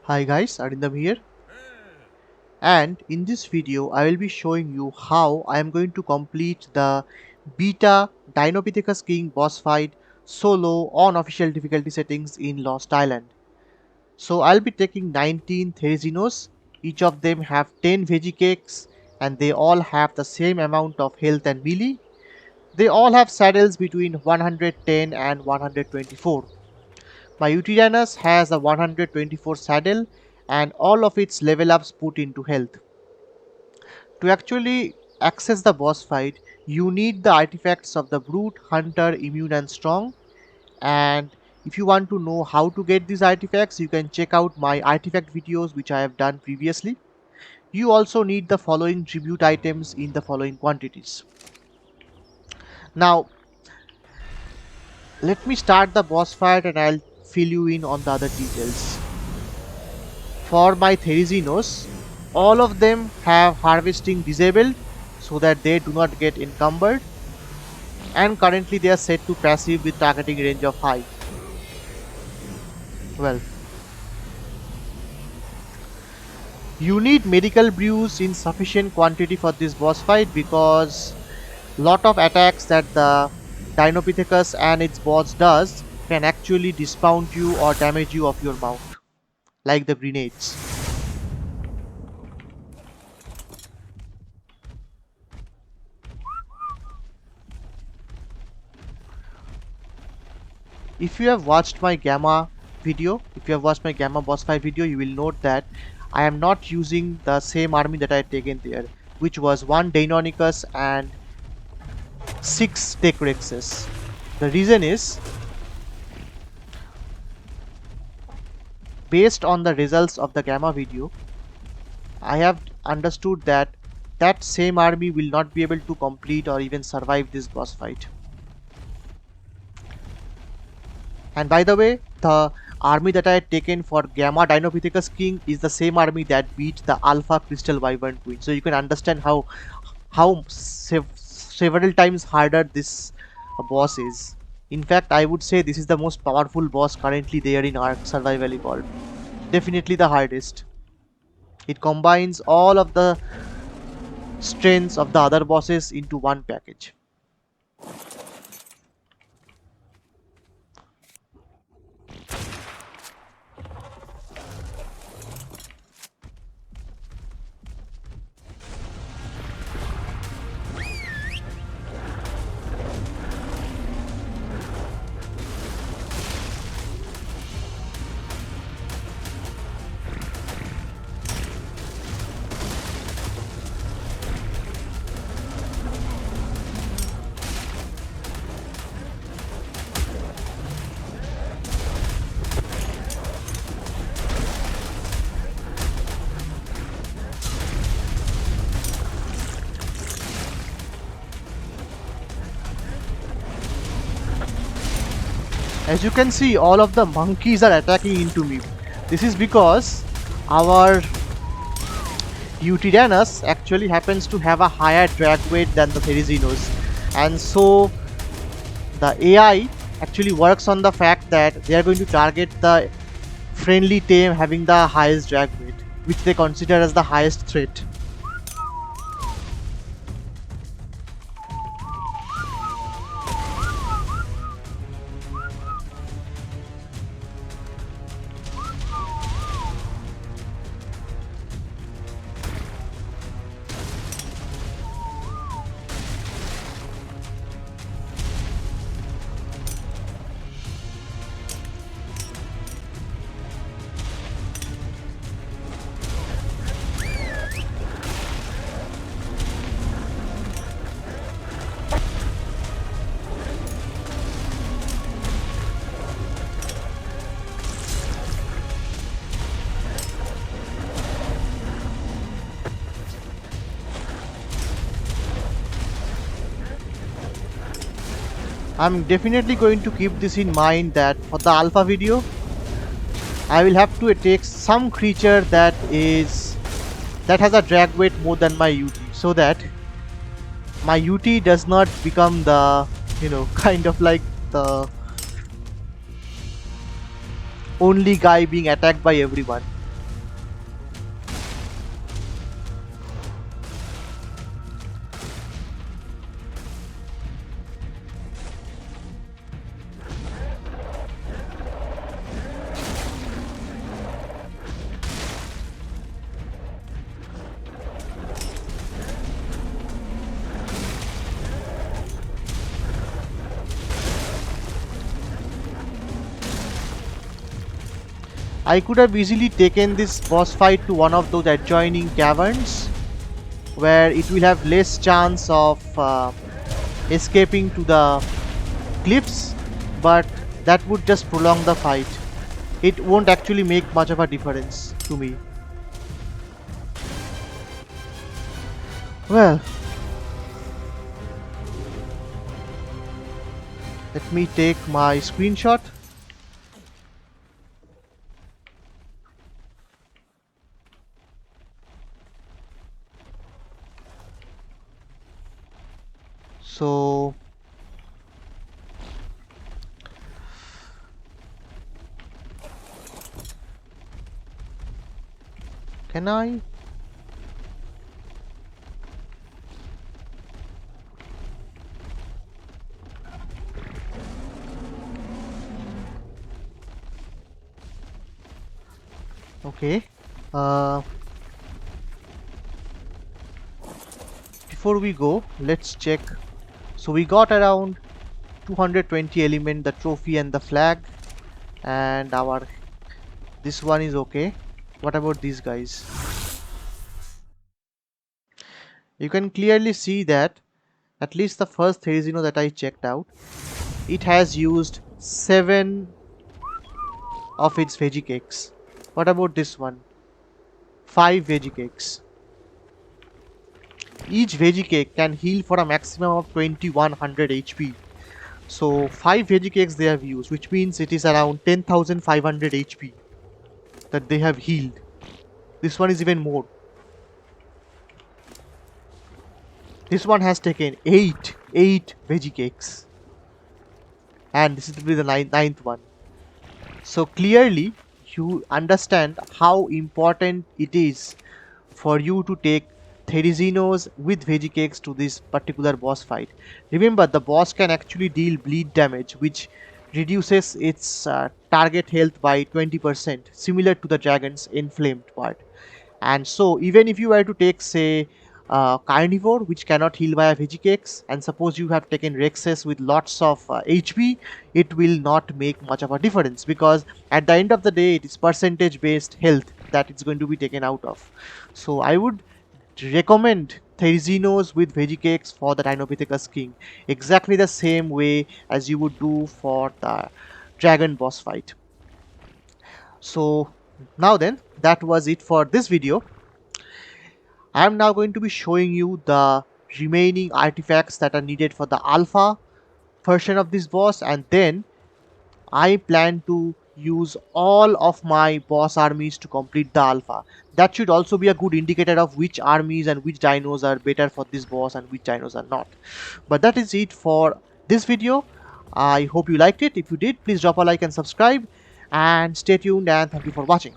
Hi guys, Arindam here, and in this video I will be showing you how I am going to complete the beta Dinopethecus King boss fight solo on official difficulty settings in Lost Island. So I'll be taking 19 Therizinos, each of them have 10 veggie cakes and they all have the same amount of health and melee. They all have saddles between 110 and 124. My Yutyrannus has a 124 saddle and all of its level ups put into health. To actually access the boss fight, you need the artifacts of the Brute, Hunter, Immune and Strong. And if you want to know how to get these artifacts, you can check out my artifact videos which I have done previously. You also need the following tribute items in the following quantities. Now, let me start the boss fight and I'll fill you in on the other details. For my Therizinos, all of them have harvesting disabled so that they do not get encumbered, and currently they are set to passive with targeting range of high. Well, you need medical brews in sufficient quantity for this boss fight because lot of attacks that the Dinopethecus and its boss does can actually dismount you or damage you off your mount, like the grenades. If you have watched my Gamma video, if you have watched my Gamma boss fight video, you will note that I am not using the same army that I had taken there, which was 1 Deinonychus and 6 Techrexes. The reason is, based on the results of the Gamma video, I have understood that that same army will not be able to complete or even survive this boss fight. And by the way, the army that I had taken for Gamma Dinopethecus King is the same army that beat the Alpha Crystal Wyvern Queen. So you can understand how several times harder this boss is. In fact, I would say this is the most powerful boss currently there in Ark Survival Evolved. Definitely the hardest. It combines all of the strengths of the other bosses into one package. As you can see, all of the monkeys are attacking into me. This is because our Yutyrannus actually happens to have a higher drag weight than the Therizinos, and so the AI actually works on the fact that they are going to target the friendly tame having the highest drag weight, which they consider as the highest threat. I'm definitely going to keep this in mind that for the alpha video, I will have to take some creature that has a drag weight more than my Yuty, so that my Yuty does not become the, kind of like the only guy being attacked by everyone. I could have easily taken this boss fight to one of those adjoining caverns where it will have less chance of escaping to the cliffs, but that would just prolong the fight. It won't actually make much of a difference to me. Well, let me take my screenshot. So can I? Okay. Before we go, let's check. So we got around 220 element, the trophy and the flag, and this one is okay. What about these guys? You can clearly see that at least the first Therizino that I checked out, it has used 7 of its veggie cakes. What about this one? 5 veggie cakes. Each veggie cake can heal for a maximum of 2100 HP. So 5 veggie cakes they have used, which means it is around 10,500 HP that they have healed. This one is even more. This one has taken 8 veggie cakes. And this is to be the ninth one. So clearly you understand how important it is for you to take Therizinos with veggie cakes to this particular boss fight. Remember, the boss can actually deal bleed damage, which reduces its target health by 20%, similar to the dragon's inflamed part. And so even if you were to take, say, carnivore which cannot heal via veggie cakes, and suppose you have taken rexes with lots of HP, it will not make much of a difference, because at the end of the day it is percentage based health that it's going to be taken out of. So I would recommend Therizinos with veggie cakes for the Dinopethecus king, exactly the same way as you would do for the dragon boss fight. So now then, that was it for this video. I am now going to be showing you the remaining artifacts that are needed for the alpha version of this boss, and then I plan to use all of my boss armies to complete the alpha. That should also be a good indicator of which armies and which dinos are better for this boss and which dinos are not. But that is it for this video. I hope you liked it. If you did, please drop a like and subscribe, and stay tuned, and thank you for watching.